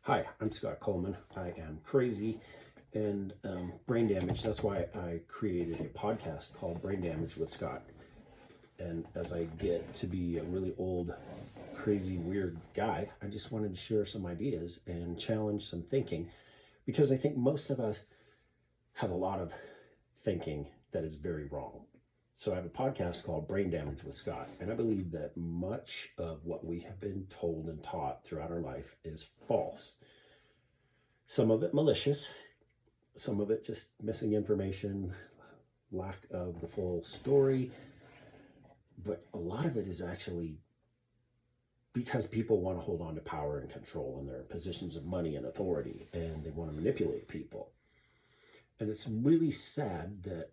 Hi, I'm Scott Coleman. I am crazy and brain damaged. That's why I created a podcast called Brain Damage with Scott. And as I get to be a really old, crazy, weird guy, I just wanted to share some ideas and challenge some thinking because I think most of us have a lot of thinking that is very wrong. So I have a podcast called Brain Damage with Scott, and I believe that much of what we have been told and taught throughout our life is false. Some of it malicious, some of it just missing information, lack of the full story, but a lot of it is actually because people want to hold on to power and control in their positions of money and authority, and they want to manipulate people. And it's really sad that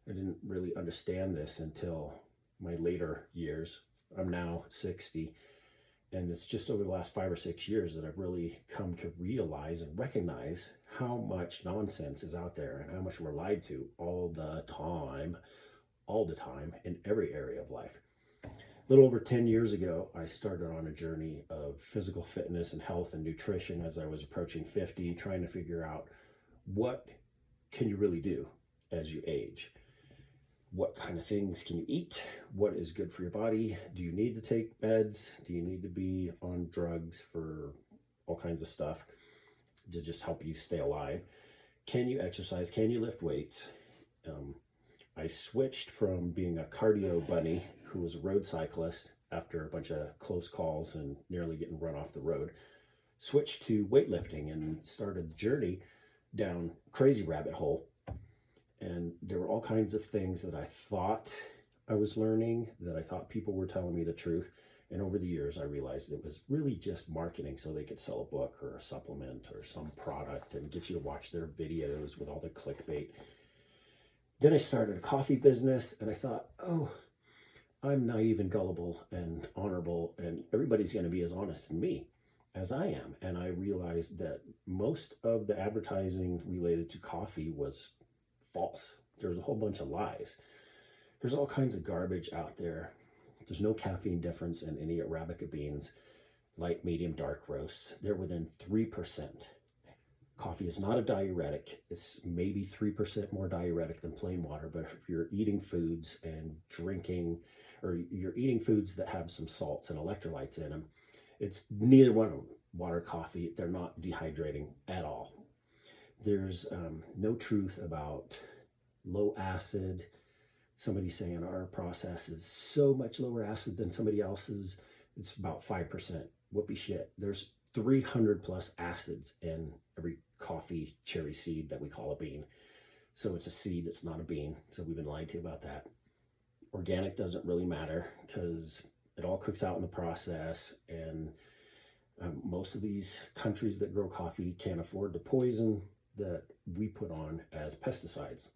I didn't really understand this until my later years. I'm now 60, and it's just over the last 5 or 6 years that I've really come to realize and recognize how much nonsense is out there and how much we're lied to all the time, in every area of life. A little over 10 years ago, I started on a journey of physical fitness and health and nutrition as I was approaching 50, trying to figure out what can you really do as you age? What kind of things can you eat? What is good for your body? Do you need to take meds? Do you need to be on drugs for all kinds of stuff to just help you stay alive? Can you exercise? Can you lift weights? I switched from being a cardio bunny who was a road cyclist after a bunch of close calls and nearly getting run off the road, switched to weightlifting and started the journey down crazy rabbit hole. And there were all kinds of things that I thought I was learning, that I thought people were telling me the truth. And over the years, I realized it was really just marketing so they could sell a book or a supplement or some product and get you to watch their videos with all the clickbait. Then I started a coffee business and I thought, oh, I'm naive and gullible and honorable, and everybody's going to be as honest in me as I am. And I realized that most of the advertising related to coffee was false. There's a whole bunch of lies. There's all kinds of garbage out there. There's no caffeine difference in any Arabica beans, light, medium, dark roasts. They're within 3%. Coffee is not a diuretic. It's maybe 3% more diuretic than plain water, but if you're eating foods and drinking, or you're eating foods that have some salts and electrolytes in them, it's neither one of them. Water, coffee, they're not dehydrating at all. There's no truth about low acid. Somebody saying our process is so much lower acid than somebody else's. It's about 5%. Whoopee shit. There's 300 plus acids in every coffee cherry seed that we call a bean. So it's a seed, it's not a bean. So we've been lied to about that. Organic doesn't really matter because it all cooks out in the process. And most of these countries that grow coffee can't afford the poison that we put on as pesticides.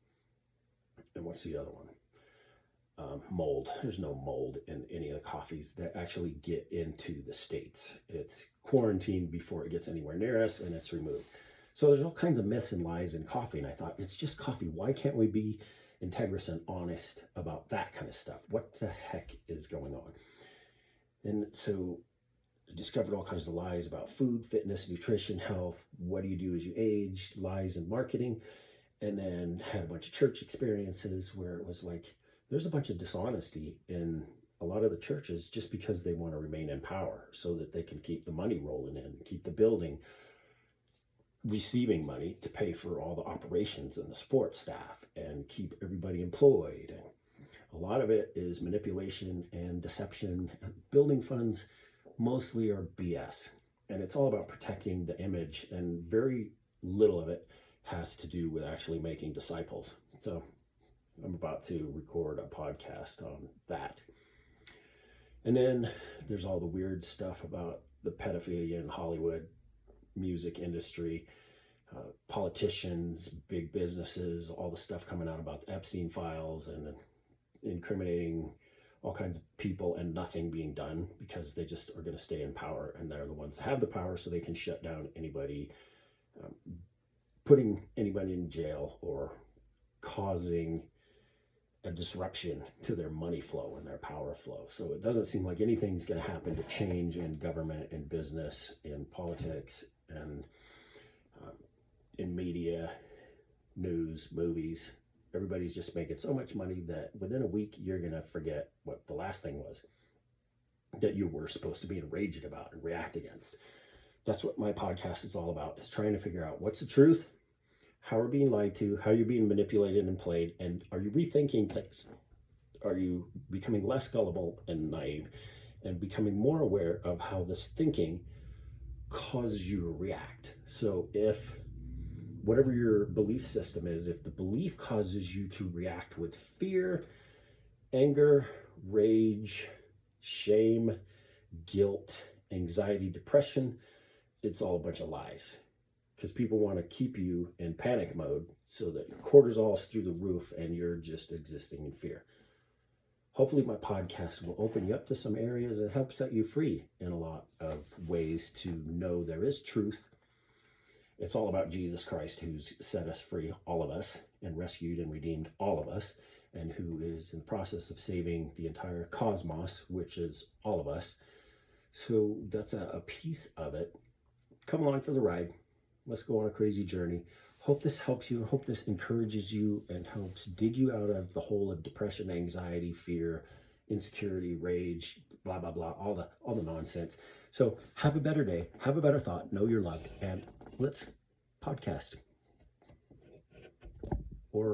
And what's the other one? Mold. There's no mold in any of the coffees that actually get into the States. It's quarantined before it gets anywhere near us, and it's removed. So there's all kinds of myths and lies in coffee, and I thought, it's just coffee. Why can't we be integrous and honest about that kind of stuff? What the heck is going on? And so I discovered all kinds of lies about food, fitness, nutrition, health. What do you do as you age? Lies in marketing. And then had a bunch of church experiences where it was like, there's a bunch of dishonesty in a lot of the churches just because they want to remain in power so that they can keep the money rolling in, keep the building receiving money to pay for all the operations and the support staff and keep everybody employed. And a lot of it is manipulation and deception. Building funds mostly are BS. And it's all about protecting the image, and very little of it has to do with actually making disciples. So I'm about to record a podcast on that. And then there's all the weird stuff about the pedophilia in Hollywood, music industry, politicians, big businesses, all the stuff coming out about the Epstein files and incriminating all kinds of people and nothing being done because they just are going to stay in power, and they're the ones that have the power so they can shut down anybody, putting anybody in jail or causing a disruption to their money flow and their power flow. So it doesn't seem like anything's going to happen to change in government, in business, in politics, and in media, news, movies. Everybody's just making so much money that within a week, you're going to forget what the last thing was that you were supposed to be enraged about and react against. That's what my podcast is all about, is trying to figure out what's the truth, how we're being lied to, how you're being manipulated and played, and are you rethinking things? Are you becoming less gullible and naive and becoming more aware of how this thinking causes you to react? So if whatever your belief system is, if the belief causes you to react with fear, anger, rage, shame, guilt, anxiety, depression, it's all a bunch of lies. Because people want to keep you in panic mode so that your cortisol's through the roof and you're just existing in fear. Hopefully my podcast will open you up to some areas and help set you free in a lot of ways to know there is truth. It's all about Jesus Christ, who's set us free, all of us, and rescued and redeemed all of us, and who is in the process of saving the entire cosmos, which is all of us. So that's a piece of it. Come along for the ride. Let's go on a crazy journey. Hope this helps you. Hope this encourages you and helps dig you out of the hole of depression, anxiety, fear, insecurity, rage, blah, blah, blah, all the nonsense. So have a better day. Have a better thought. Know you're loved. And let's podcast.